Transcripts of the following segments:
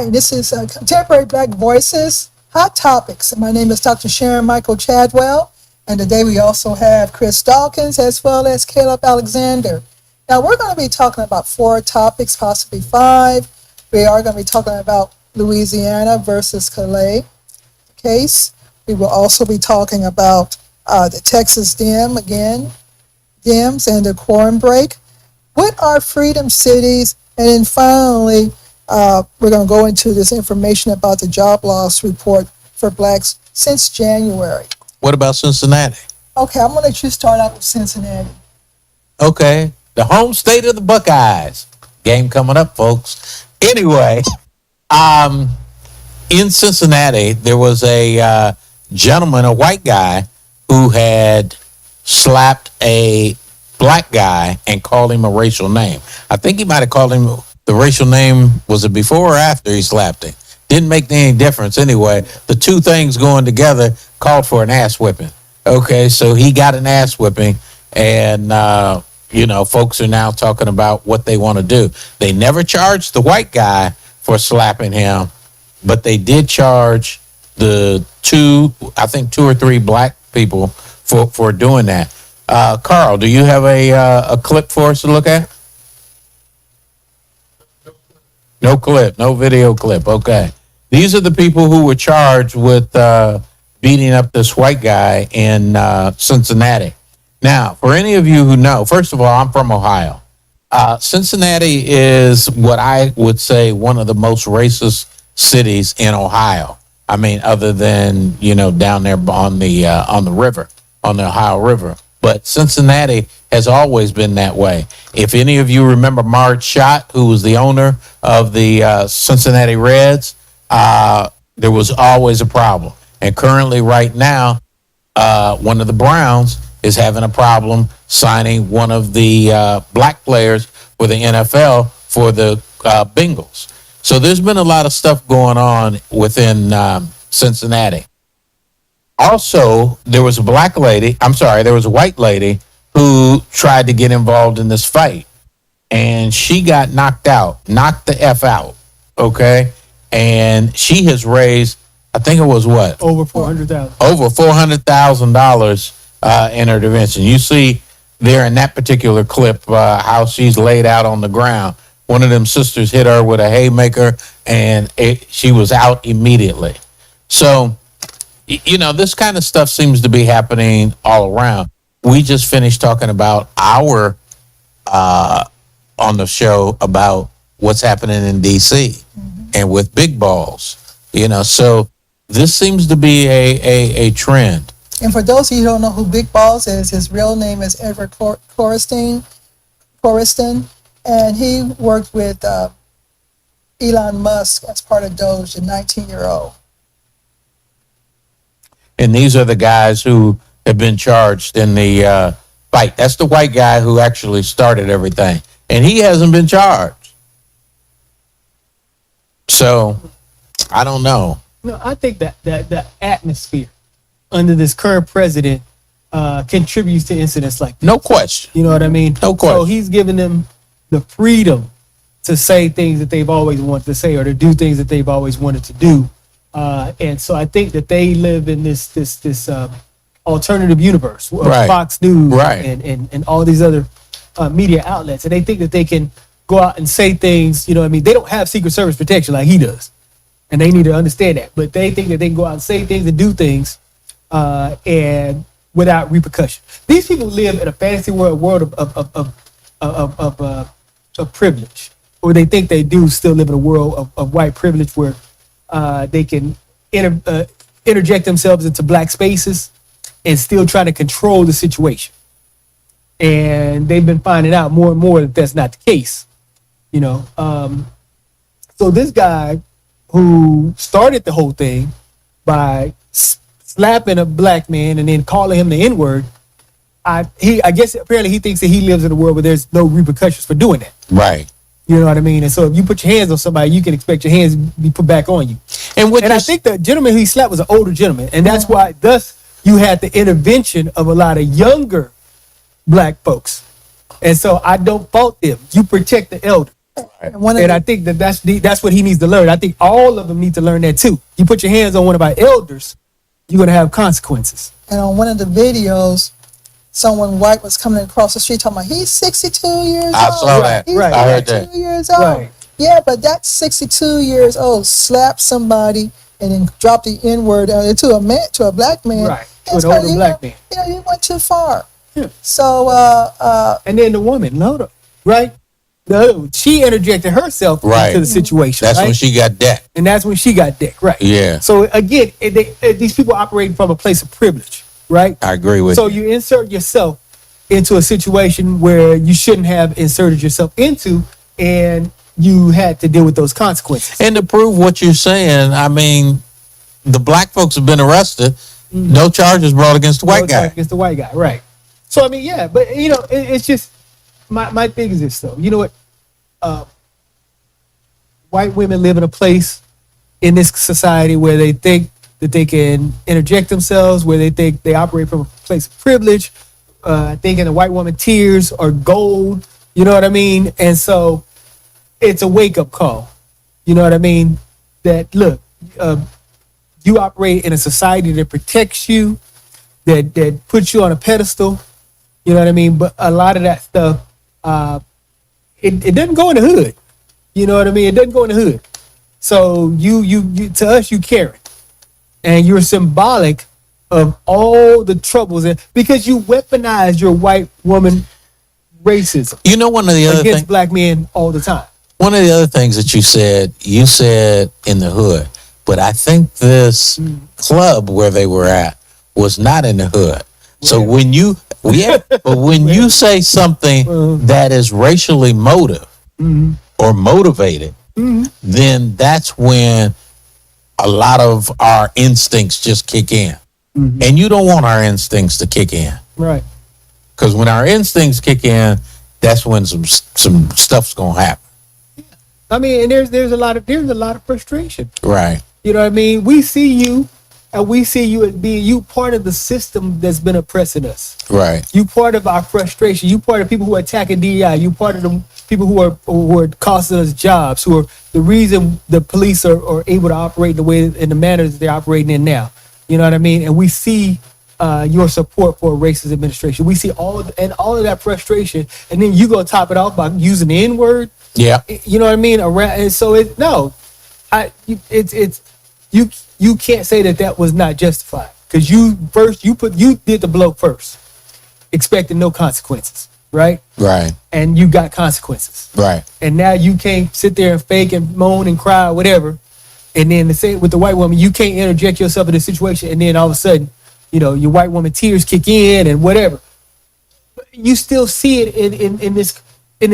Hi, this is Contemporary Black Voices, Hot Topics. My name is Dr. Sharon Michael Chadwell, and today we also have Chris Dawkins as well as Caleb Alexander. Now, we're going to be talking about 4 topics, possibly 5. We are going to be talking about Louisiana versus Calais case. We will also be talking about the Texas DEMS and the Quorum break. What are freedom cities? And then finally, we're going to go into this information about the job loss report for blacks since January. What about Cincinnati? Okay, I'm going to let you start out with Cincinnati. Okay, the home state of the Buckeyes. Game coming up, folks. Anyway, in Cincinnati, there was a gentleman, a white guy, who had slapped a black guy and called him a racial name. I think he might have called him the racial name. Was it before or after he slapped him? Didn't make any difference anyway. The two things going together called for an ass whipping. Okay, so he got an ass whipping, and folks are now talking about what they want to do. They never charged the white guy for slapping him, but they did charge the 2 or 3 black people for doing that. Carl, do you have a clip for us to look at? No clip, no video clip. Okay. These are the people who were charged with beating up this white guy in Cincinnati. Now, for any of you who know, first of all, I'm from Ohio. Cincinnati is what I would say one of the most racist cities in Ohio. I mean, other than, down there on the river, on the Ohio River. But Cincinnati has always been that way. If any of you remember Marge Schott, who was the owner of the Cincinnati Reds, there was always a problem. And currently right now, one of the Browns is having a problem signing one of the black players for the NFL for the Bengals. So there's been a lot of stuff going on within Cincinnati. Also, there was a white lady who tried to get involved in this fight, and she got knocked the F out, okay? And she has raised, I think it was what? Over $400,000. Over $400,000 in her defense. You see there in that particular clip how she's laid out on the ground. One of them sisters hit her with a haymaker, and she was out immediately. So, this kind of stuff seems to be happening all around. We just finished talking about on the show about what's happening in D.C. and with big balls, so this seems to be a trend. And for those of you who don't know who Big Balls is, his real name is Edward Coriston, and he worked with Elon Musk as part of Doge, the 19-year-old. And these are the guys who have been charged in the fight. That's the white guy who actually started everything. And he hasn't been charged. So, I don't know. No, I think that the atmosphere under this current president contributes to incidents like this. No question. You know what I mean? No question. So he's giving them the freedom to say things that they've always wanted to say or to do things that they've always wanted to do. And so I think that they live in this alternative universe of right. Fox News right. and all these other media outlets. And they think that they can go out and say things, They don't have Secret Service protection like he does. And they need to understand that. But they think that they can go out and say things and do things and without repercussion. These people live in a fantasy world of privilege. Or they think they do still live in a world of white privilege where they can interject themselves into black spaces and still try to control the situation. And they've been finding out more and more that that's not the case. So this guy who started the whole thing by slapping a black man and then calling him the N-word, I guess apparently he thinks that he lives in a world where there's no repercussions for doing that. Right. You know what I mean? And so if you put your hands on somebody, you can expect your hands to be put back on you. And I think the gentleman he slapped was an older gentleman. And that's why thus you had the intervention of a lot of younger black folks. And so I don't fault them. You protect the elder. And one of And the, I think that's what he needs to learn. I think all of them need to learn that too. You put your hands on one of our elders, you're gonna have consequences. and on one of the videos, someone white was coming across the street talking about he's 62 years old. I saw that. He's Right. I heard 62 that. years old. Right. Yeah, but that 62 years old slapped somebody and then dropped the N-word to a man, to a black man. Right. To It's an older kinda, black man. You know, you went too far. Yeah. So, And then the woman, Loda, right? She interjected herself Right. into the situation. That's right? when she got decked. And that's when she got dick, right? Yeah. So again, these people operate from a place of privilege, right? I agree with So you. you insert yourself into a situation where you shouldn't have inserted yourself into, and you had to deal with those consequences. And to prove what you're saying, I mean, the black folks have been arrested. No charges brought against the white guy. Against the white guy, right? So I mean, yeah, but you know, it's just my thing is this though. You know what? White women live in a place in this society where they think that they can interject themselves, where they think they operate from a place of privilege, thinking a white woman tears are gold. You know what I mean? And so it's a wake up call. You know what I mean? That look, you operate in a society that protects you, that puts you on a pedestal. You know what I mean? But a lot of that stuff, it doesn't go in the hood. You know what I mean? It doesn't go in the hood. So you to us, you Karen, and you're symbolic of all the troubles, and because you weaponize your white woman racism You know, one of the other against things. black men all the time. One of the other things that you said in the hood, but I think this club where they were at was not in the hood. So when you, but when you say something that is racially or motivated, then that's when a lot of our instincts just kick in. And you don't want our instincts to kick in. Right. Because when our instincts kick in, that's when some stuff's gonna happen. I mean, and there's a lot of frustration. Right. You know what I mean? We see you, and we see you as being you part of the system that's been oppressing us. Right. You part of our frustration. You part of people who are attacking DEI. You part of the people who are costing us jobs. Who are the reason the police are able to operate in the manner that they're operating in now. You know what I mean? And we see your support for a racist administration. We see all of that frustration, and then you go top it off by using the N-word. Yeah. You know what I mean? And so you can't say that was not justified, because you did the blow first, expecting no consequences, right? Right. And you got consequences, Right. and now you can't sit there and fake and moan and cry or whatever, and then the same with the white woman, you can't interject yourself in the situation, and then all of a sudden, you know, your white woman tears kick in and whatever. But you still see it in this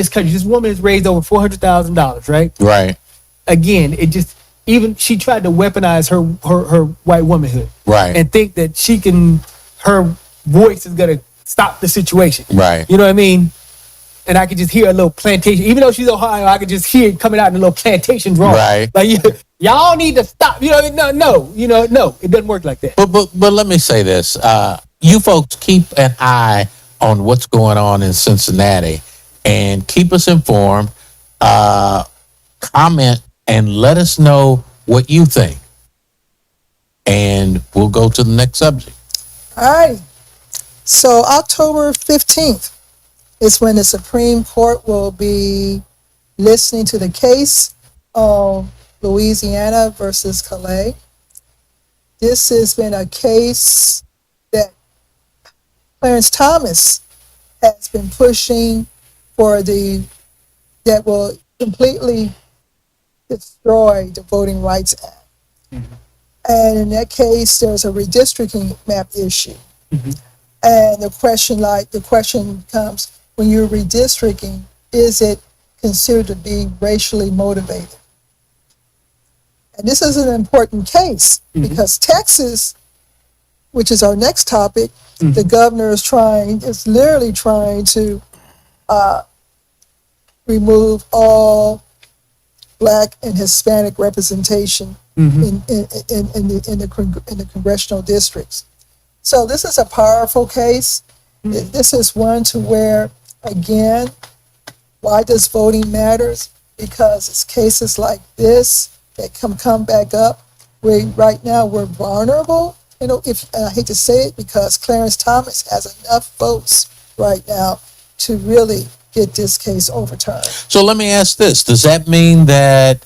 country. This woman has raised over $400,000, right? Right. Again, she tried to weaponize her white womanhood, Right. and think that her voice is gonna stop the situation, Right. You know what I mean? And I could just hear a little plantation, even though she's Ohio, I could just hear it coming out in a little plantation drawl. Right. Like y'all need to stop. You know, no, it doesn't work like that. But let me say this: you folks keep an eye on what's going on in Cincinnati, and keep us informed. Comment and let us know what you think, and we'll go to the next subject. all right. So October 15th is when the Supreme Court will be listening to the case of Louisiana versus Calais. This has been a case that Clarence Thomas has been pushing that will completely destroy the Voting Rights Act. And in that case, there's a redistricting map issue. And the question comes, when you're redistricting, is it considered to be racially motivated? And this is an important case because Texas, which is our next topic, the governor is literally trying to remove all Black and Hispanic representation in the congressional districts. So this is a powerful case. This is one to where, again, why does voting matters? because it's cases like this that come back up where right now we're vulnerable. You know, if and I hate to say it because Clarence Thomas has enough votes right now to really get this case overturned. So let me ask this. Does that mean that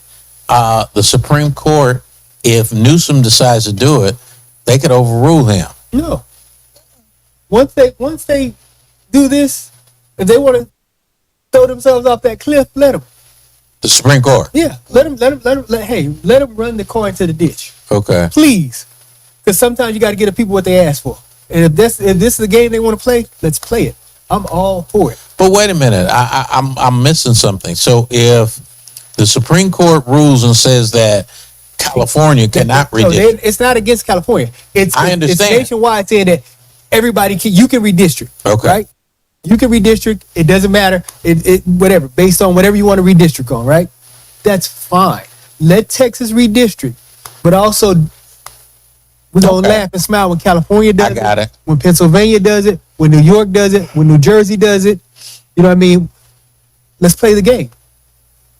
the Supreme Court, if Newsom decides to do it, they could overrule him? No. Once they do this, if they want to throw themselves off that cliff, let them. The Supreme Court? Yeah, let them run the coin to the ditch. Okay. Please. Because sometimes you got to give the people what they ask for. And if this is the game they want to play, let's play it. I'm all for it. But wait a minute, I'm missing something. So if the Supreme Court rules and says that California cannot redistrict, it's not against California. I understand. It's nationwide saying that you can redistrict. Okay. Right? You can redistrict. It doesn't matter. It whatever, based on whatever you want to redistrict on, right? That's fine. Let Texas redistrict. But also, we're going to laugh and smile when California does it. I got it. When Pennsylvania does it. When New York does it. When New Jersey does it. You know what I mean? Let's play the game.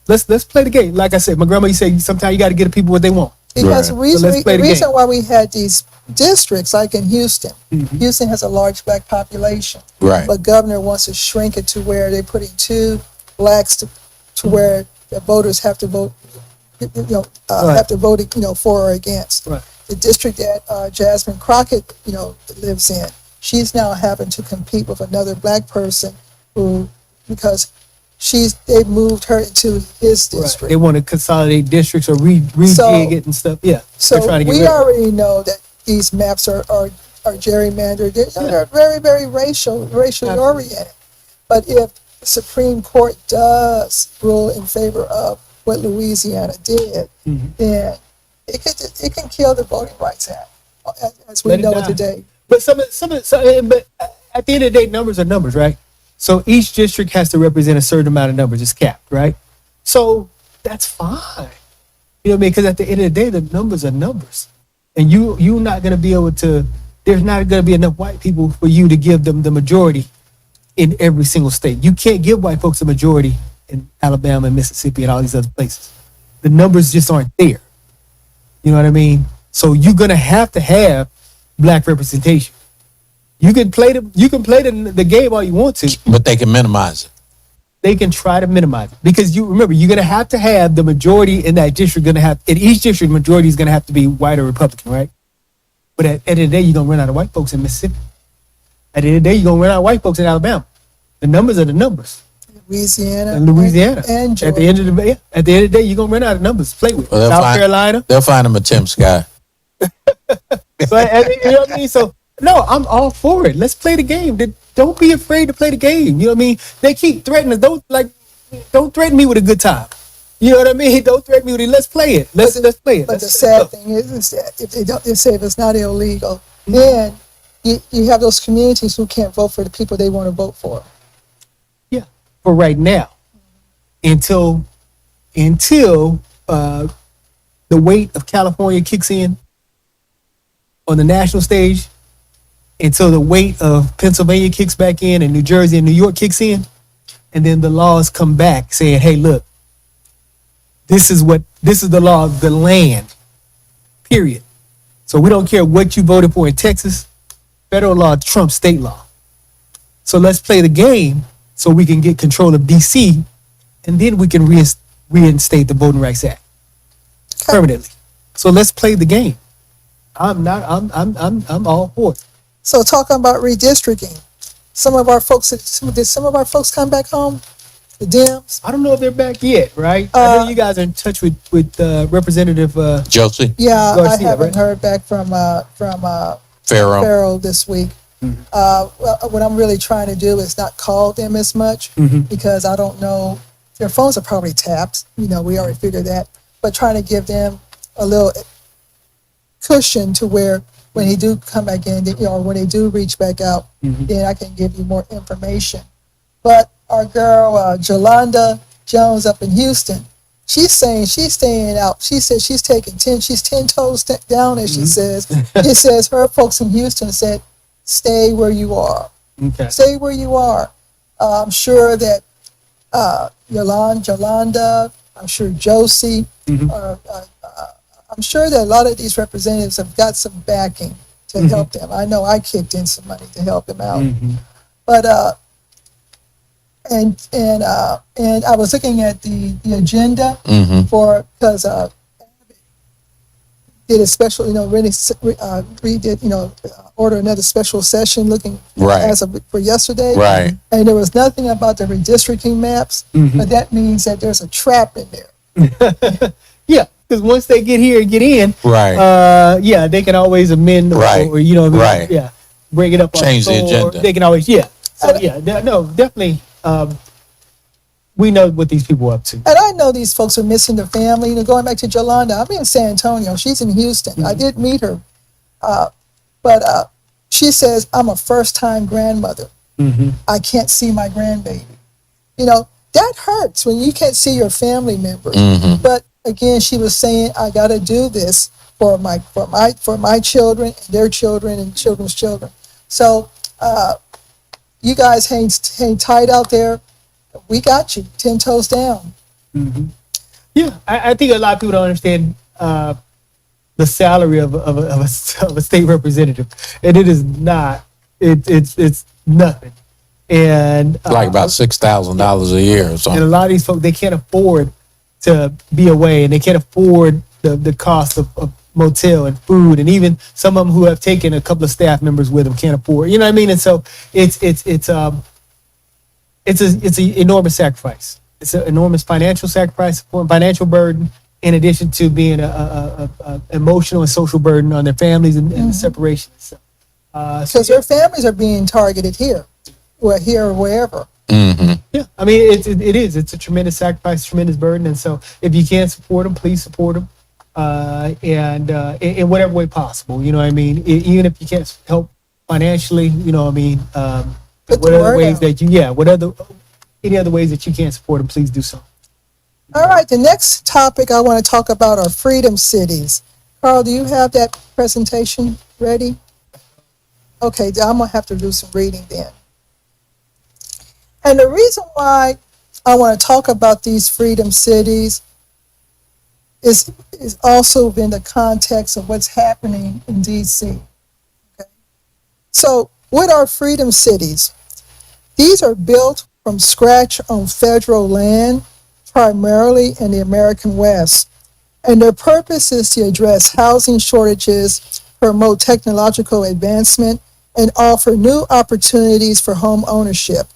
Let's play the game. Like I said, my grandma used to say, sometimes you got to give the people what they want. Because Right. the reason why we had these districts, like in Houston, Houston has a large black population. Right. But governor wants to shrink it to where they're putting 2 blacks to where the voters have to vote, have to vote, for or against. Right. The district that Jasmine Crockett, lives in, she's now having to compete with another black person because they moved her into his district. Right. They want to consolidate districts or rejig it and stuff. Yeah. So They're trying to get we rid of it. already know that these maps are gerrymandered. They're very, very racially oriented. But if the Supreme Court does rule in favor of what Louisiana did, then it can kill the Voting Rights Act as we Let it know die. it today. But but at the end of the day, numbers are numbers, right? So each district has to represent a certain amount of numbers. It's capped, right? So that's fine. You know what I mean? Because at the end of the day, the numbers are numbers. And you're not going to be able to, there's not going to be enough white people for you to give them the majority in every single state. You can't give white folks a majority in Alabama and Mississippi and all these other places. The numbers just aren't there. You know what I mean? So you're going to have black representation. You can play the game all you want to. but they can minimize it. They can try to minimize it because you're going to have the majority in that district. In each district, majority is going to have to be white or Republican, right? But at the end of the day, you're going to run out of white folks in Mississippi. At the end of the day, you're going to run out of white folks in Alabama. The numbers are the numbers. Louisiana And Louisiana. and Georgia. At the end of the day, you're going to run out of numbers to play with. Well, South Carolina. They'll find him a Tim Scott. But you know what I mean? So no, I'm all for it. Let's play the game. Don't be afraid to play the game. You know what I mean? They keep threatening us. Don't threaten me with a good time. You know what I mean? Don't threaten me with it. Let's play it. Let's play it. But the sad thing is that if they say if it's not illegal, then you have those communities who can't vote for the people they want to vote for. Yeah, for right now, until the weight of California kicks in on the national stage, until the weight of Pennsylvania kicks back in and New Jersey and New York kicks in, and then the laws come back saying, hey, look, this is the law of the land, period. So we don't care what you voted for in Texas, federal law trumps state law. So let's play the game so we can get control of DC, and then we can reinstate the Voting Rights Act permanently. So let's play the game. I'm all for it. So talking about redistricting, did some of our folks come back home? The DEMS? I don't know if they're back yet, right? I know you guys are in touch with Representative Josie? Yeah, Garcia, I haven't right? heard back from Pharaoh. Farrell this week. Well, what I'm really trying to do is not call them as much because I don't know. Their phones are probably tapped. We already figured that. But trying to give them a little cushion to where when they do come back in, when they do reach back out, then I can give you more information. But our girl, Jolanda Jones up in Houston, she's saying she's staying out. She said she's 10 toes down, as she says. It says her folks in Houston said, stay where you are. Okay. Stay where you are. I'm sure that Jolanda I'm sure Josie. I'm sure that a lot of these representatives have got some backing to help them. I know I kicked in some money to help them out. But and I was looking at the agenda for, because did a special, really redid, order another special session looking as of for yesterday. Right. And there was nothing about the redistricting maps, but that means that there's a trap in there. Yeah, because once they get here and get in, yeah, they can always amend or bring it up. Change the agenda. They can always, So definitely. We know what these people are up to. And I know these folks are missing their family. Going back to Jolanda, I'm in San Antonio. She's in Houston. I did meet her. But she says, I'm a first-time grandmother. I can't see my grandbaby. That hurts when you can't see your family members. But again, she was saying, I got to do this for my children and their children and children's children. So you guys hang tight out there. We got you 10 toes down. Yeah, I think a lot of people don't understand the salary of a state representative, and it is not. It's nothing, and like about $6,000 a year or something. And a lot of these folks, they can't afford to be away, and they can't afford the cost of motel and food, and even some of them who have taken a couple of staff members with them can't afford. You know what I mean? And so it's an enormous sacrifice. It's an enormous financial sacrifice, financial burden, in addition to being a emotional and social burden on their families and the separation. Because their families are being targeted here or wherever. Yeah, I mean, it is. It's a tremendous sacrifice, tremendous burden. And so if you can support them, please support them. And in whatever way possible, even if you can't help financially, what other ways that any other ways that you can support them, please do so. All right, the next topic I want to talk about are freedom cities. Carl, do you have that presentation ready? Okay, I'm going to have to do some reading then. And the reason why I want to talk about these freedom cities is also in the context of what's happening in D.C. Okay? So, what are freedom cities? These are built from scratch on federal land, primarily in the American West. And their purpose is to address housing shortages, promote technological advancement, and offer new opportunities for home ownership.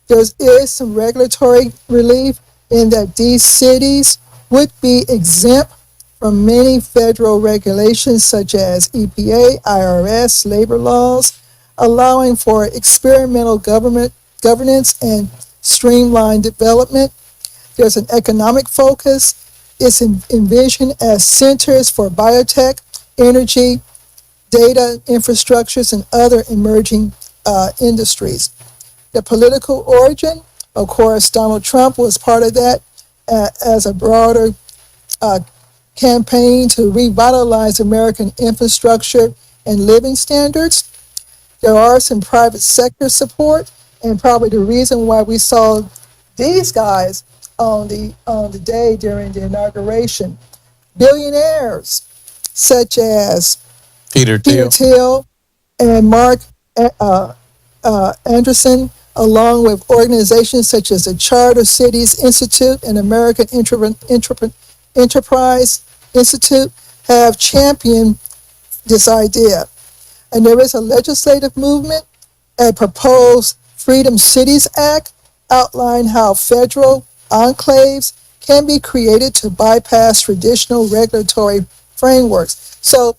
There is some regulatory relief in that these cities would be exempt from many federal regulations such as EPA, IRS, labor laws, allowing for experimental governance and streamlined development. There's an economic focus. It's envisioned as centers for biotech, energy, data infrastructures, and other emerging industries. The political origin, of course, Donald Trump was part of that as a broader campaign to revitalize American infrastructure and living standards. There are some private sector support, and probably the reason why we saw these guys on the day during the inauguration, billionaires such as Peter Thiel and Mark Anderson, along with organizations such as the Charter Cities Institute and American Enterprise Institute, have championed this idea. And there is a legislative movement. A proposed Freedom Cities Act outline how federal enclaves can be created to bypass traditional regulatory frameworks. So,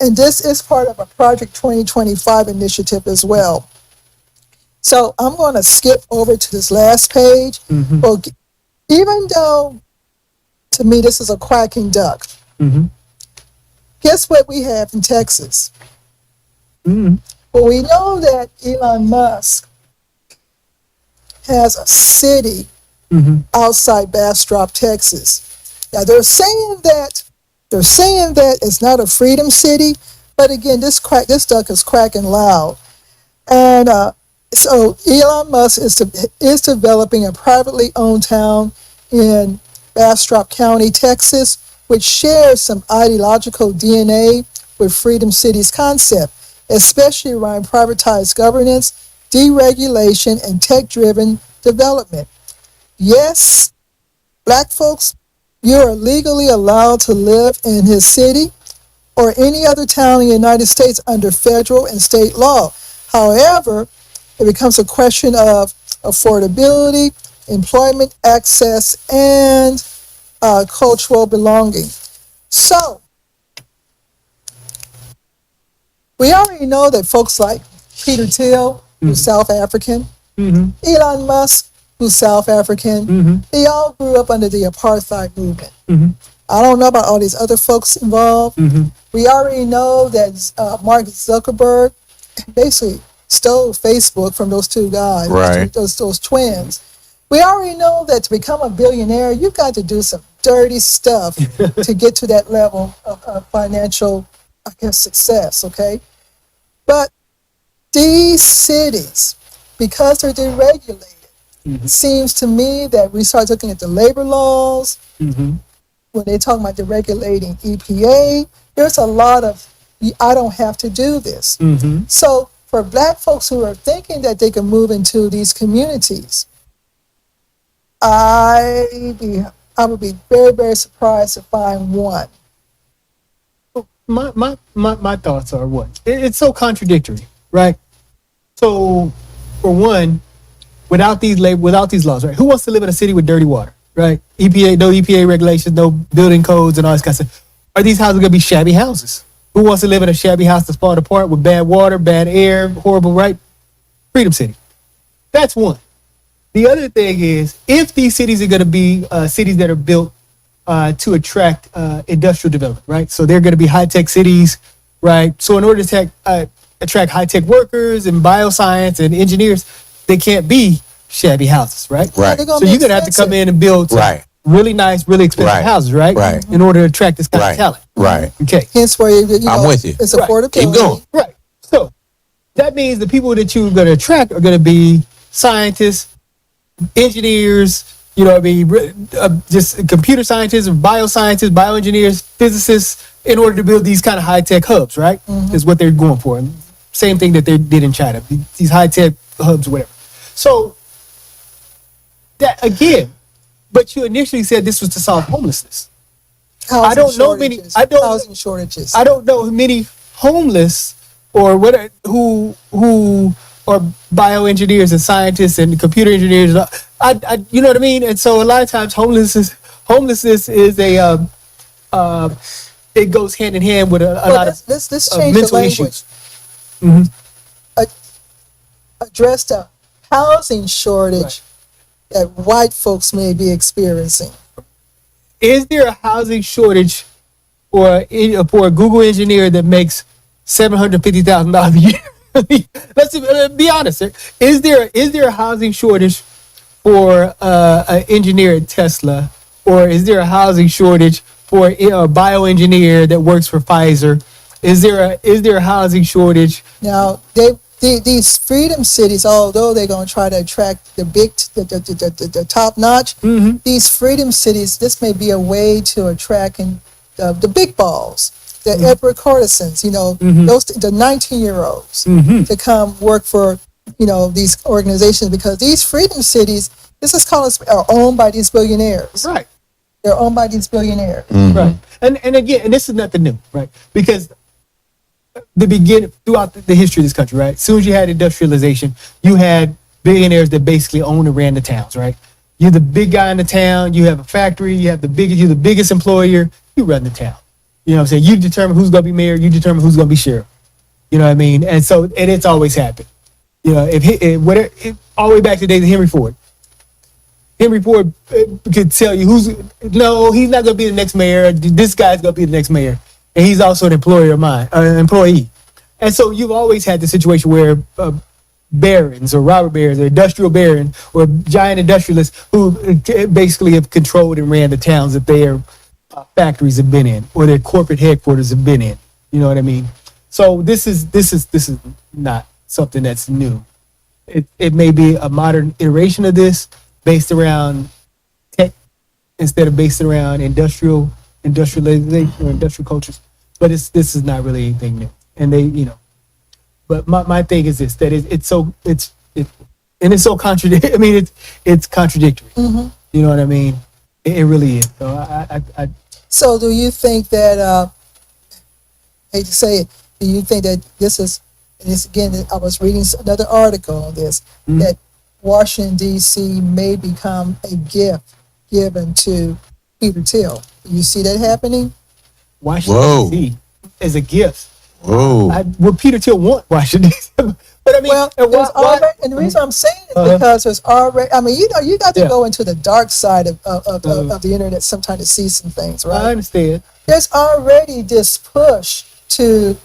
and this is part of a Project 2025 initiative as well. So I'm going to skip over to this last page. Well, even though, to me, this is a quacking duck, guess what we have in Texas? Well, we know that Elon Musk has a city outside Bastrop, Texas. Now they're saying that it's not a freedom city, but again, this duck is quacking loud. And so Elon Musk is developing a privately owned town in Bastrop County, Texas, which shares some ideological DNA with Freedom City's concept, especially around privatized governance, deregulation, and tech-driven development. Yes, Black folks, you are legally allowed to live in his city or any other town in the United States under federal and state law. However, it becomes a question of affordability, employment access, and cultural belonging. So, we already know that folks like Peter Thiel, who's South African, Elon Musk, who's South African, they all grew up under the apartheid movement. I don't know about all these other folks involved. We already know that Mark Zuckerberg basically stole Facebook from those two guys, Right. those twins. We already know that to become a billionaire, you've got to do some dirty stuff to get to that level of financial, I guess, success, okay? But these cities, because they're deregulated, it seems to me that we start looking at the labor laws, when they talk about deregulating EPA, there's a lot of, I don't have to do this. So for Black folks who are thinking that they can move into these communities, I would be very, very surprised to find one. My thoughts are what? It's so contradictory, right? So, for one, without these laws, right? Who wants to live in a city with dirty water, right? EPA, no EPA regulations, no building codes, and all this kind of stuff. Are these houses going to be shabby houses? Who wants to live in a shabby house that's falling apart with bad water, bad air, horrible, right? Freedom City. That's one. The other thing is, if these cities are going to be cities that are built to attract industrial development, right? So they're going to be high-tech cities, right? So in order to attract high-tech workers and bioscience and engineers, they can't be shabby houses, right? Right. They're So gonna be you're going to have to come in and build some Right. really nice, really expensive Right. houses, right? Right. In order to attract this kind Right. of talent. Right. Okay. Hence where you know, I'm with you. it's Right. affordability. Keep going. Right. So that means the people that you're going to attract are going to be scientists, engineers, you know what I mean, just computer scientists, bioscientists, bioengineers, physicists, in order to build these kind of high-tech hubs, right? Is what they're going for. And same thing that they did in China, these high-tech hubs, whatever. So that again, but you initially said this was to solve homelessness. Housing I don't know many- shortages. I don't- Housing shortages. I don't know many homeless or what who are bioengineers and scientists and computer engineers. I you know what I mean? And so a lot of times homelessness is a it goes hand in hand with a lot of let's change the mental language. issues. Address the housing shortage that white folks may be experiencing. Is there a housing shortage for a Google engineer that makes $750,000 a year? Let's be honest. Is there a housing shortage for an engineer at Tesla, or is there a housing shortage for a bioengineer that works for Pfizer? Is there a housing shortage? Now, these freedom cities, although they're going to try to attract the top notch, these freedom cities, this may be a way to attract the big balls, the Edward Courtesans, you know, those the 19-year-olds to come work for, you know, these organizations, because these freedom cities, this is called, are owned by these billionaires. Right. They're owned by these billionaires. Right. And again, and this is nothing new, right? Because the beginning throughout the history of this country, right? As soon as you had industrialization, you had billionaires that basically owned and ran the towns, right? You're the big guy in the town. You have a factory. You're the biggest employer. You run the town. You know what I'm saying? You determine who's going to be mayor. You determine who's going to be sheriff. You know what I mean? And so, and it's always happened. You know, all the way back to the days of Henry Ford. Henry Ford could tell you he's not going to be the next mayor. This guy's going to be the next mayor. And he's also an employee. And so you've always had the situation where barons or robber barons or industrial barons or giant industrialists who basically have controlled and ran the towns that their factories have been in or their corporate headquarters have been in. You know what I mean? So this is not something that's new. It may be a modern iteration of this based around instead of based around industrialization or industrial cultures. But this is not really anything new. And they, but my thing is this, that it's so contradictory. I mean, it's contradictory. Mm-hmm. You know what I mean? It really is. So So do you think that, hate to say it, do you think that this is, and this again, I was reading another article on this, that Washington, D.C. may become a gift given to Peter Thiel? Do you see that happening? Washington, D.C. is a gift. Whoa. Would Peter Thiel want Washington, D.C.? But I mean, Well, and the reason I'm saying it is because there's already, I mean, you got to go into the dark side of the internet sometimes to see some things, right? I understand. There's already this push to,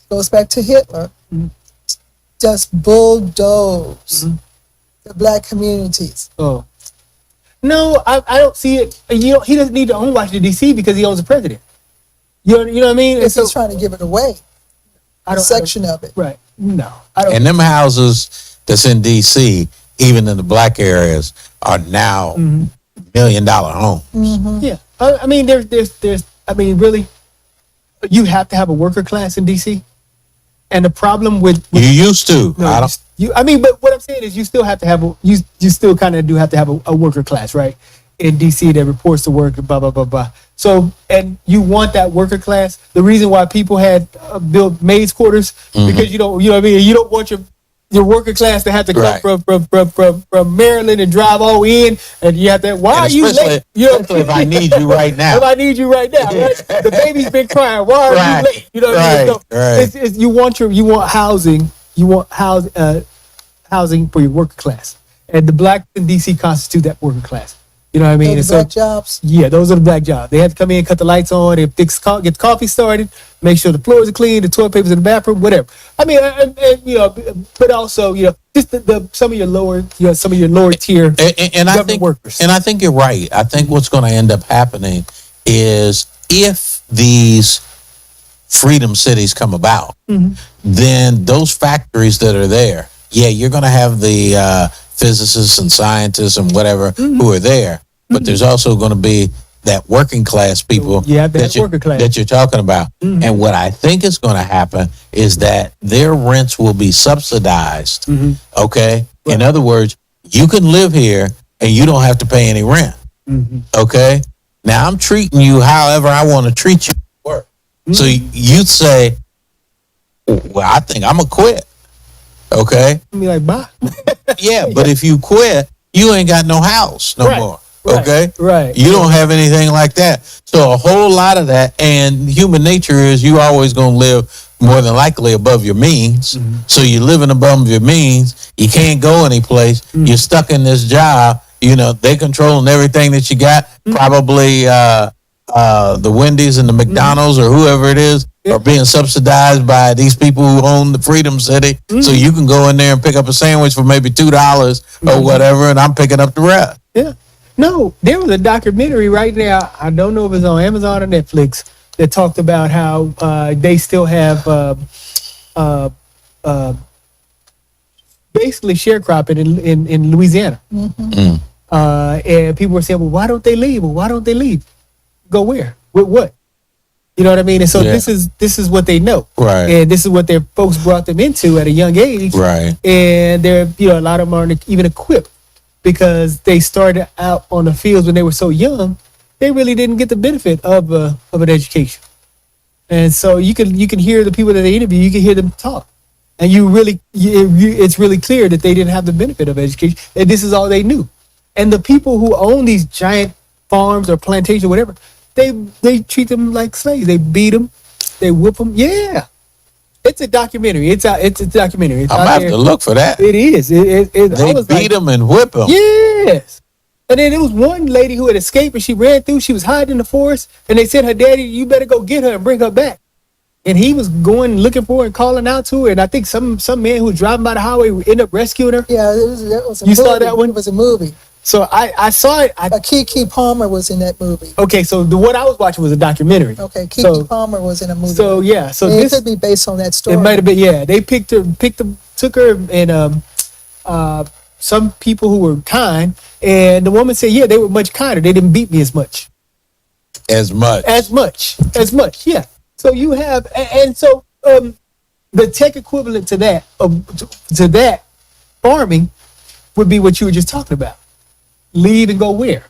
goes back to Hitler, just bulldoze the black communities. Oh. No, I don't see it. He doesn't need to own Washington, D.C. because he owns the president. You know what I mean? Because he's trying to give it away, a section of it. Right. No, I don't. And them houses that's in D.C., even in the black areas, are now $1 million homes. Mm-hmm. Yeah. I mean, there's, I mean, really, you have to have a worker class in D.C. And the problem with You used to. no, I mean, but what I'm saying is you still have to have you still kind of do have to have a worker class, right? In DC that reports to work, blah, blah, blah, blah. So, and you want that worker class. The reason why people had built maids quarters, because you know what I mean? You don't want your worker class to have to come from Maryland and drive all in, and you have to, why are you late? Especially if I need you right now. If I need you right now, right? The baby's been crying. Why are you late? You know what I mean? So you want housing. You want housing for your worker class, and the blacks in DC constitute that worker class. You know what I mean? Those black jobs. Yeah, those are the black jobs. They have to come in, cut the lights on, they get the coffee started, make sure the floors are clean, the toilet paper's in the bathroom, whatever. I mean, but also, just some of your lower tier and I think workers. And I think you're right. I think what's going to end up happening is if these freedom cities come about, then those factories that are there, you're going to have the physicists and scientists and whatever who are there, but there's also going to be that working class people that you're talking about. And what I think is going to happen is that their rents will be subsidized. Okay. Right. In other words, you can live here and you don't have to pay any rent. Okay. Now I'm treating you however I want to treat you at work. So you'd say, well, I think I'm going to quit. Okay. Be like, bye. Yeah, but if you quit, you ain't got no house no more. Okay? Right. You don't have anything like that. So a whole lot of that, and human nature is you always going to live more than likely above your means. So you're living above your means. You can't go anyplace. You're stuck in this job. They controlling everything that you got. Probably the Wendy's and the McDonald's or whoever it is are being subsidized by these people who own the Freedom City. So you can go in there and pick up a sandwich for maybe $2 or whatever, and I'm picking up the rest. Yeah. No, there was a documentary right now. I don't know if it's on Amazon or Netflix that talked about how they still have basically sharecropping in Louisiana. And people were saying, well, why don't they leave? Well, why don't they leave? Go where? With what? You know what I mean? And so this is what they know. Right. And this is what their folks brought them into at a young age. Right. And they're, a lot of them aren't even equipped because they started out on the fields when they were so young. They really didn't get the benefit of an education. And so you can hear the people that they interview, you can hear them talk. And it's really clear that they didn't have the benefit of education. And this is all they knew. And the people who own these giant farms or plantations or whatever, they treat them like slaves. They beat them, they whip them. Yeah, it's a documentary. It's a documentary. It's I'm about to look for that. It is. They beat them and whip them. Yes. And then there was one lady who had escaped and she ran through. She was hiding in the forest, and they said her daddy, "You better go get her and bring her back." And he was going looking for her and calling out to her. And I think some man who was driving by the highway ended up rescuing her. Yeah, that was a You movie. saw that one? It was a movie. So I saw it. Kiki Palmer was in that movie. Okay, so what I was watching was a documentary. Okay, Kiki Palmer was in a movie. So yeah, so it could be based on that story. It might have been. Yeah, they took her and some people who were kind, and the woman said, yeah, they were much kinder. They didn't beat me as much. As much. Yeah. So you have, and so the tech equivalent to that, to that farming would be what you were just talking about. Leave and go where?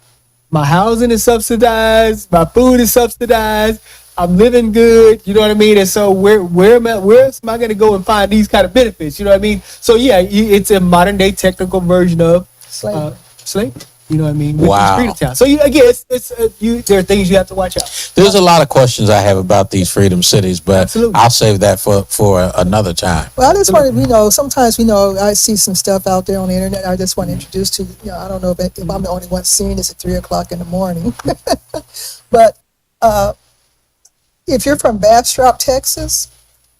My housing is subsidized. My food is subsidized. I'm living good. You know what I mean? And so where am I going to go and find these kind of benefits? You know what I mean? So yeah, it's a modern day technical version of slavery. You know what I mean? Wow. Freedom Town. So there are things you have to watch out. There's a lot of questions I have about these freedom cities, but Absolutely. I'll save that for another time. Well, I just wanted, sometimes, I see some stuff out there on the internet. I just want to introduce to, I don't know if I'm the only one seeing this at 3:00 in the morning. But if you're from Bastrop, Texas,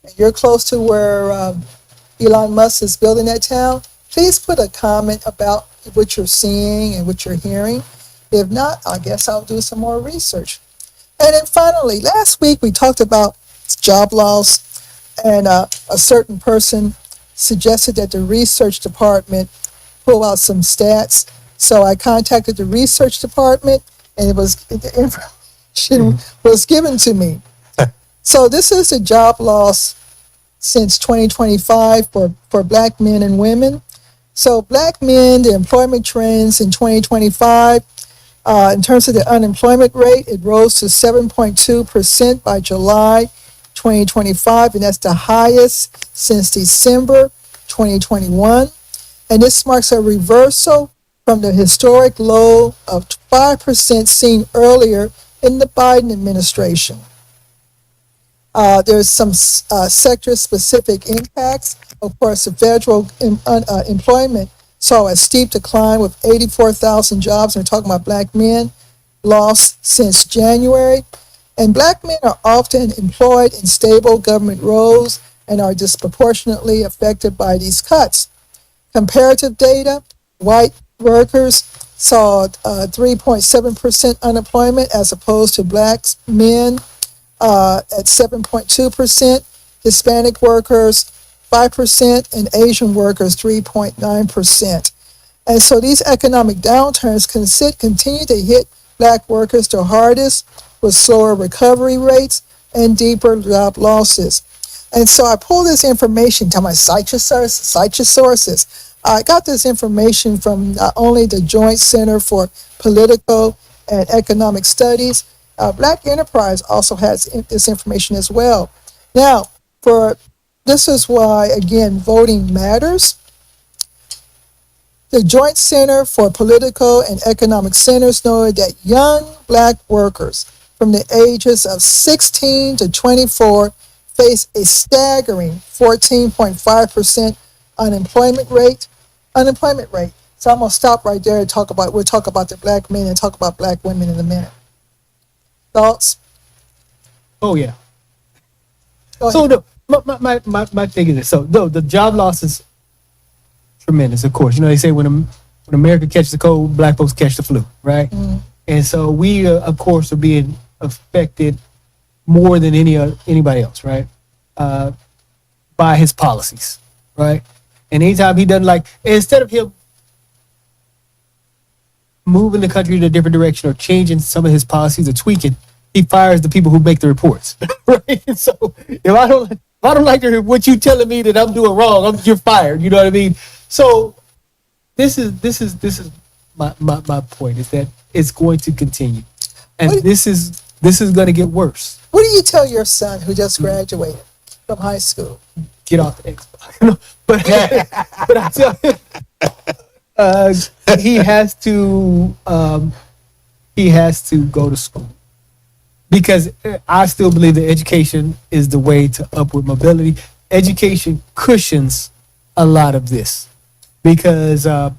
and you're close to where Elon Musk is building that town, please put a comment about what you're seeing and what you're hearing. If not, I guess I'll do some more research. And then finally, last week we talked about job loss, and a certain person suggested that the research department pull out some stats. So I contacted the research department, and the information was given to me. So this is the job loss since 2025 for Black men and women. So Black men, the employment trends in 2025, in terms of the unemployment rate, it rose to 7.2% by July 2025, and that's the highest since December 2021. And this marks a reversal from the historic low of 5% seen earlier in the Biden administration. There's some sector-specific impacts. Of course, the federal employment saw a steep decline with 84,000 jobs. We're talking about Black men lost since January. And Black men are often employed in stable government roles and are disproportionately affected by these cuts. Comparative data, white workers saw 3.7% unemployment as opposed to Black men at 7.2%, Hispanic workers 5%, and Asian workers 3.9%. And so these economic downturns continue to hit Black workers the hardest, with slower recovery rates and deeper job losses. And so I pulled this information to my cite your sources. I got this information from not only the Joint Center for Political and Economic Studies, Black Enterprise also has this information as well. Now, this is why, again, voting matters. The Joint Center for Political and Economic Centers know that young Black workers from the ages of 16 to 24 face a staggering 14.5% unemployment rate. So I'm going to stop right there and we'll talk about the Black men and talk about Black women in a minute. Thoughts? Oh, yeah. Go So ahead. my thing is this. So the job loss is tremendous, of course. They say when America catches the cold, Black folks catch the flu, right? Mm. And so we, of course, are being affected more than anybody else, right? By his policies, right? And anytime he doesn't instead of him moving the country in a different direction or changing some of his policies or tweaking, he fires the people who make the reports, right? And so if I don't like to hear what you telling me that I'm doing wrong, you're fired. You know what I mean? So this is my point, is that it's going to continue, and this is going to get worse. What do you tell your son who just graduated from high school? Get off the Xbox. but I tell him he has to go to school, because I still believe that education is the way to upward mobility. Education cushions a lot of this, because the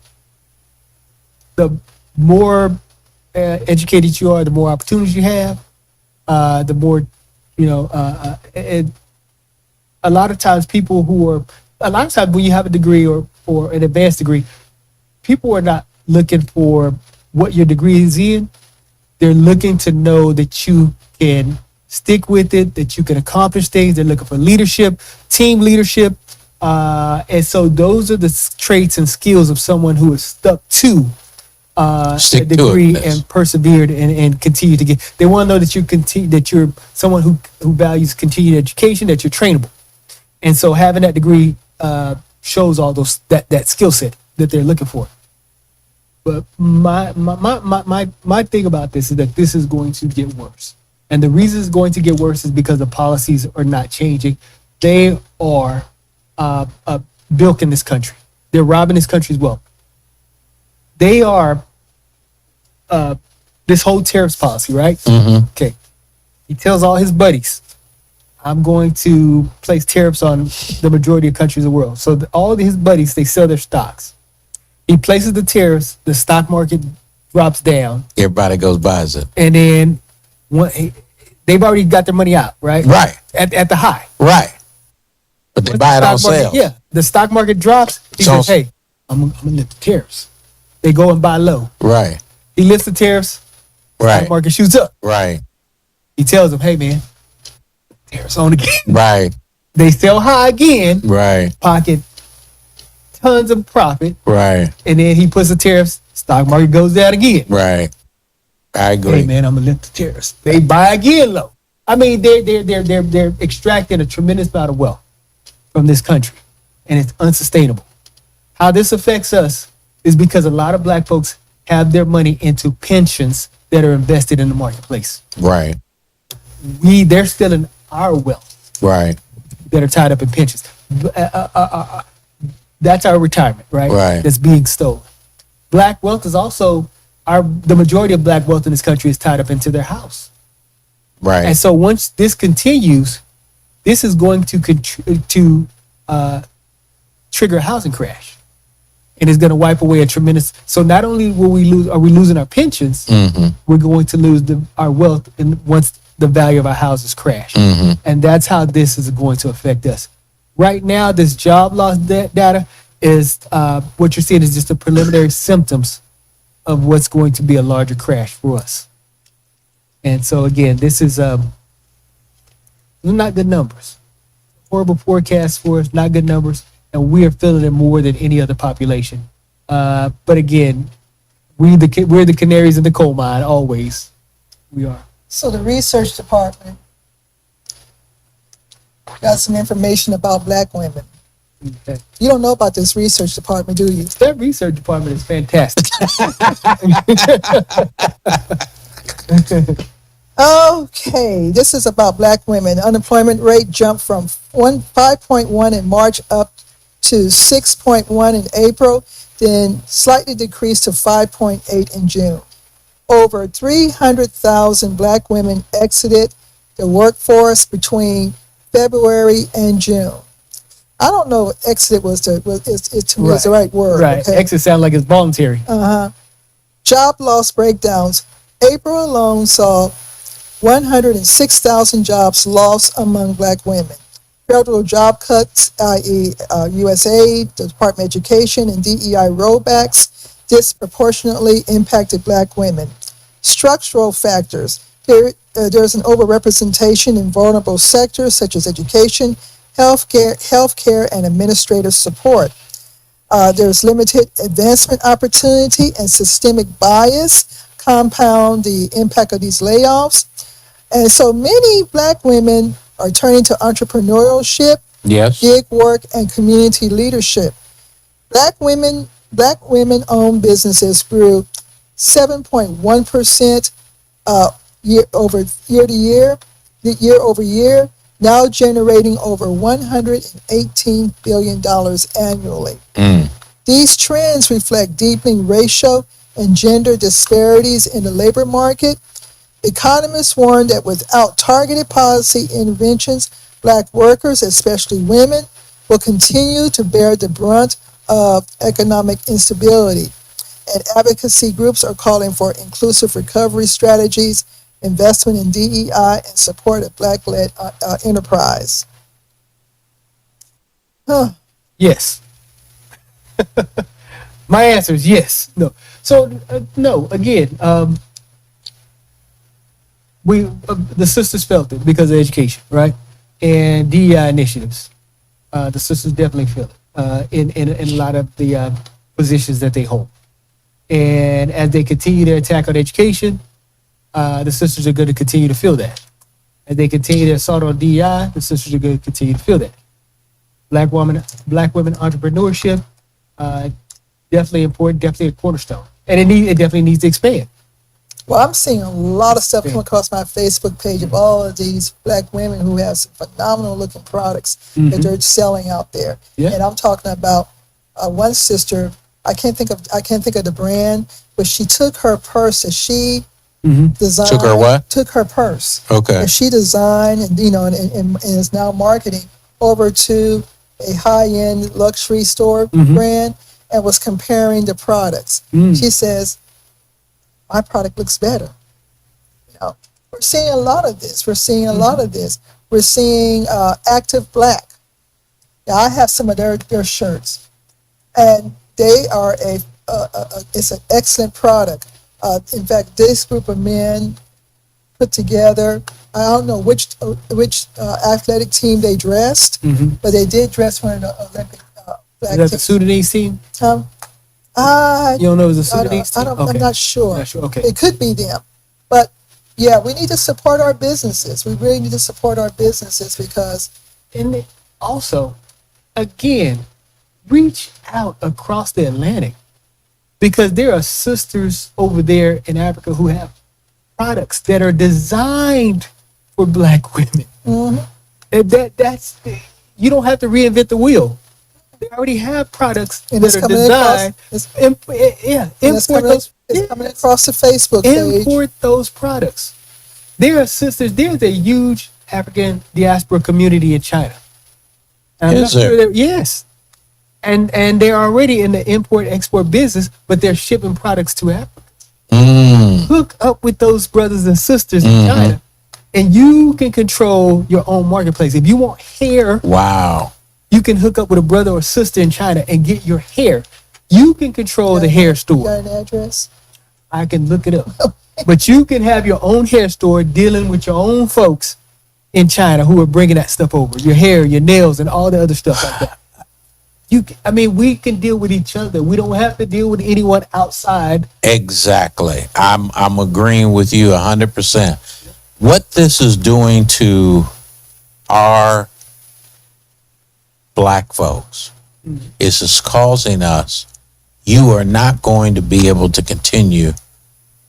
more educated you are, the more opportunities you have, the more, a lot of times when you have a degree or an advanced degree, people are not looking for what your degree is in. They're looking to know that you can stick with it, that you can accomplish things. They're looking for leadership, team leadership, And so those are the traits and skills of someone who is stuck to a Stick to it, degree yes. and persevered and continue to get. They want to know that you continue, that you're someone who values continued education, that you're trainable. And so having that degree shows all those that skill set that they're looking for. But my thing about this is that this is going to get worse. And the reason it's going to get worse is because the policies are not changing. They are bilking this country. They're robbing this country's wealth. They are this whole tariffs policy, right? Mm-hmm. Okay. He tells all his buddies, I'm going to place tariffs on the majority of countries in the world. So all of his buddies, they sell their stocks. He places the tariffs, the stock market drops down, Everybody goes buys it. and then they've already got their money out, right? Right. At the high. Right. But they Once buy it the on stock market- sale. Yeah, the stock market drops. He So- says, "Hey, I'm gonna lift the tariffs." They go and buy low. Right. He lifts the tariffs. Right. Stock market shoots up. Right. He tells them, "Hey, man, tariffs on again." Right. They sell high again, Right. pocket tons of profit, Right. and then he puts the tariffs. Stock market goes down again. Right. I agree. Hey, man, I'm gonna lift the tariffs. They buy again low. I mean, they're extracting a tremendous amount of wealth from this country, and it's unsustainable. How this affects us is because a lot of black folks have their money into pensions that are invested in the marketplace. Right. They're stealing our wealth Right. that are tied up in pensions. That's our retirement, right? Right. That's being stolen. Black wealth is also the majority of black wealth in this country is tied up into their house. Right. And so once this continues, this is going to trigger a housing crash, and it's going to wipe away a tremendous. So not only are we losing our pensions, Mm-hmm. we're going to lose our wealth, and once the value of our houses crash, Mm-hmm. and that's how this is going to affect us. Right now, this job loss data is what you're seeing is just the preliminary symptoms of what's going to be a larger crash for us. And so again, this is not good numbers. Horrible forecast for us, not good numbers, and we are feeling it more than any other population. But again, we're the canaries in the coal mine. Always, we are. So the research department got some information about black women. Okay. You don't know about this research department, do you? That research department is fantastic. Okay, this is about black women. Unemployment rate jumped from 5.1 in March up to 6.1 in April, then slightly decreased to 5.8 in June. Over 300,000 black women exited the workforce between February and June. I don't know if exited was to me is the right word. Right. Okay? Exit sound like it's voluntary. Job loss breakdowns. April alone saw 106,000 jobs lost among black women. Federal job cuts, i.e. USAID, the Department of Education, and DEI rollbacks disproportionately impacted black women. Structural factors. There's an overrepresentation in vulnerable sectors such as education, healthcare, and administrative support. There's limited advancement opportunity and systemic bias compound the impact of these layoffs. And so many black women are turning to entrepreneurship, Yes. gig work, and community leadership. Black women-owned businesses grew 7.1% year over year, now generating over $118 billion annually. These trends reflect deepening racial and gender disparities in the labor market. Economists warn that without targeted policy interventions, black workers, especially women, will continue to bear the brunt of economic instability. And advocacy groups are calling for inclusive recovery strategies, investment in DEI, and support of black-led enterprise. Yes. My answer is yes. No. So no. Again, the sisters felt it because of education, right? And DEI initiatives. The sisters definitely feel it in a lot of the positions that they hold. And as they continue their attack on education, the sisters are going to continue to feel that. As they continue their assault on DEI, the sisters are going to continue to feel that. Black women entrepreneurship, definitely important, definitely a cornerstone. And it definitely needs to expand. Well, I'm seeing a lot of stuff come across my Facebook page of all of these Black women who have some phenomenal looking products that they're selling out there. Yeah. And I'm talking about one sister. I can't think of the brand, but she took her purse that she designed. Took her what? Took her purse. Okay. And she designed and and is now marketing over to a high-end luxury store brand and was comparing the products. She says, my product looks better. We're seeing a lot of this. We're seeing Active Black. Now, I have some of their shirts, and they are it's an excellent product. In fact, this group of men put together, I don't know which athletic team they dressed, but they did dress one of the Olympic Black Is that the teams. Sudanese team? You don't know it was a Sudanese team? I'm not sure. Not sure. Okay. It could be them. But yeah, we need to support our businesses. We really need to support our businesses because. And also, again, reach out across the Atlantic because there are sisters over there in Africa who have products that are designed for Black women. And that's you don't have to reinvent the wheel. They already have products And that it's are coming designed. across- Import those. It's coming across the Facebook page. Import those products. There are sisters. There's a huge African diaspora community in China. And I'm Is not sure there? yes. And they're already in the import-export business, but they're shipping products to Africa. Hook up with those brothers and sisters in China, and you can control your own marketplace. If you want hair, Wow. you can hook up with a brother or sister in China and get your hair. You can control the hair You store. got an address? I can look it up. But you can have your own hair store dealing with your own folks in China who are bringing that stuff over. Your hair, your nails, and all the other stuff like that. We can deal with each other. We don't have to deal with anyone outside. Exactly. I'm agreeing with you 100%. What this is doing to our Black folks is it's causing us, you are not going to be able to continue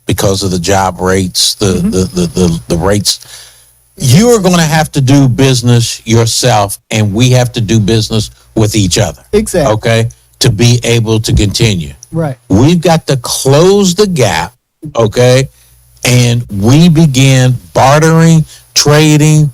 because of the job rates, the rates. You are going to have to do business yourself, and we have to do business with each other. Exactly. Okay? To be able to continue. Right. We've got to close the gap, okay? And we begin bartering, trading,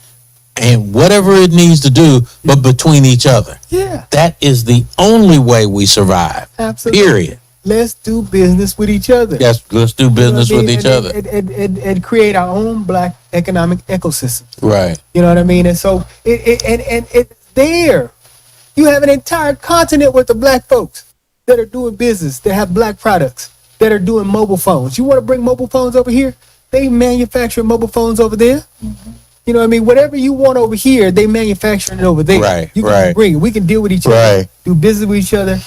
and whatever it needs to do, but between each other. Yeah. That is the only way we survive. Absolutely. Period. Let's do business with each other. Yes, let's do business with each other. And create our own Black economic ecosystem. Right. You know what I mean? And so it's there. You have an entire continent worth of Black folks that are doing business, that have Black products, that are doing mobile phones. You want to bring mobile phones over here? They manufacture mobile phones over there. You know what I mean? Whatever you want over here, they manufacture it over there. Right, You can right. bring it. We can deal with each other, Right. do business with each other.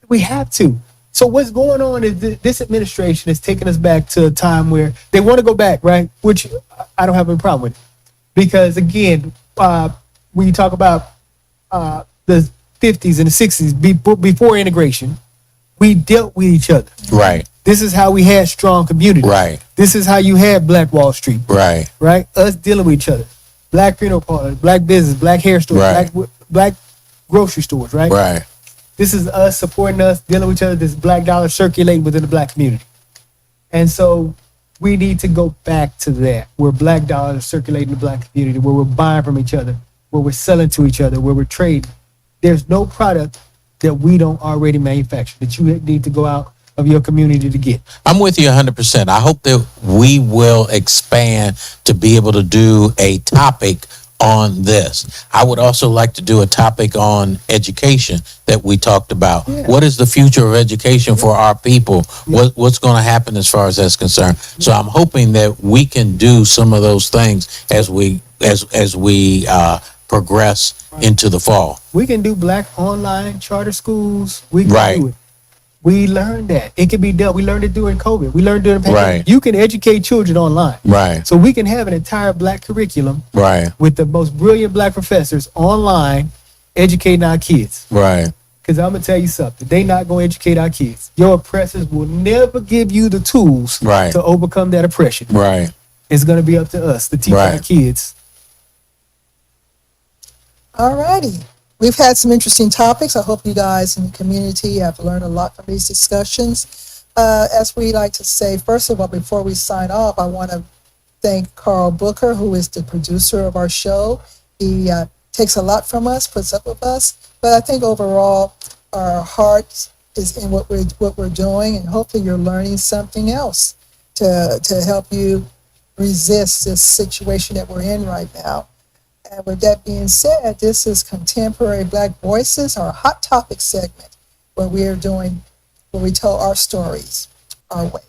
We have to. So what's going on is this administration is taking us back to a time where they want to go back, right? Which I don't have any problem with. Because again, when you talk about the 50s and the 60s, before integration, we dealt with each other. Right. This is how we had strong communities. Right. This is how you had Black Wall Street. Right. Right? Us dealing with each other. Black funeral parlors, Black business, Black hair stores, Right. black grocery stores, right? Right. This is us supporting us, dealing with each other, this Black dollar circulating within the Black community. And so we need to go back to that, where Black dollars are circulating in the Black community, where we're buying from each other, where we're selling to each other, where we're trading. There's no product that we don't already manufacture that you need to go out of your community to get. I'm with you 100%. I hope that we will expand to be able to do a topic on this. I would also like to do a topic on education that we talked about. Yeah. What is the future of education for our people? What's going to happen as far as that's concerned? So I'm hoping that we can do some of those things as we progress into the fall. We can do black online charter schools. We can Right. do it. We learned that. It can be done. We learned it during COVID. We learned during the pandemic. Right. You can educate children online. Right. So we can have an entire black curriculum Right. with the most brilliant black professors online educating our kids. Right. Because I'm going to tell you something. They not going to educate our kids. Your oppressors will never give you the tools Right. to overcome that oppression. Right. It's going to be up to us to teach Right. our kids. All righty. We've had some interesting topics. I hope you guys in the community have learned a lot from these discussions. As we like to say, first of all, before we sign off, I want to thank Carl Booker, who is the producer of our show. He takes a lot from us, puts up with us, but I think overall our heart is in what we're doing, and hopefully you're learning something else to help you resist this situation that we're in right now. And with that being said, this is Contemporary Black Voices, our Hot Topic segment, where we tell our stories our way.